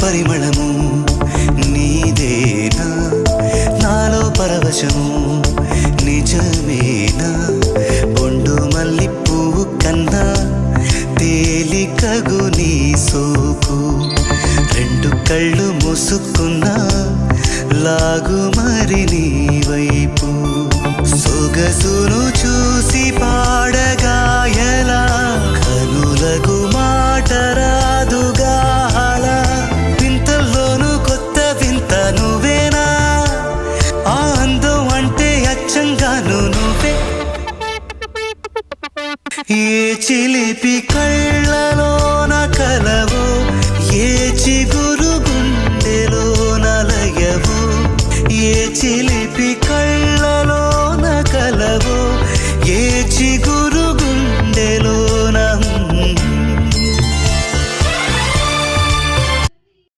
పరిమళము నీదేనా నాలో పరవశము నిజమేనా బొండు మల్లి పువ్వు కన్నా తేలికగు నీ సోకు రెండు కళ్ళు మూసుకున్నా లాగు మరి నీ వైపు సొగసును చూసి పాడగాయలా కనులకు మాట రాదుగా వింతల్లోనూ కొత్త వింత నువ్వేనా ఆ అందం అంటే అచ్చంగాను నువ్వే ఏ చిలిపి కళ్ళ